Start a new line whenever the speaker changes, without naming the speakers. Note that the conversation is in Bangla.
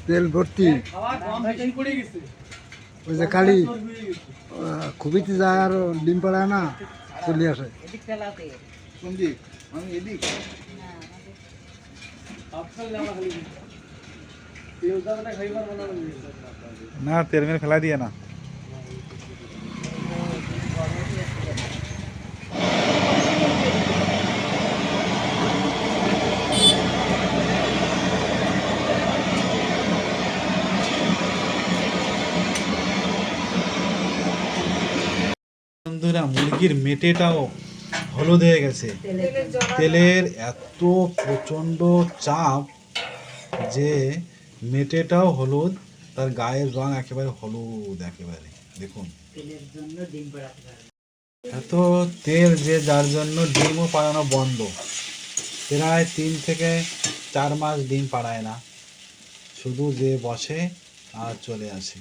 তেল ভর্তি ওই যে খালি খুবিতে যায় আর ডিম পাড়ায় না চলে আসে।
না তেল মেল ফেলা দিয়ে না। বন্ধুরা মুরগির মেটেটাও হলুদ হয়ে গেছে, তেলের এত প্রচণ্ড চাপ যে মেটেটাও হলুদ, তার গায়ের রং একেবারে হলুদ একেবারে। দেখুন এত তেল যে যার জন্য ডিমও পাড়ানো বন্ধ, প্রায় 3 থেকে 4 মাস ডিম পাড়ায় না, শুধু যে বসে আর চলে আসে।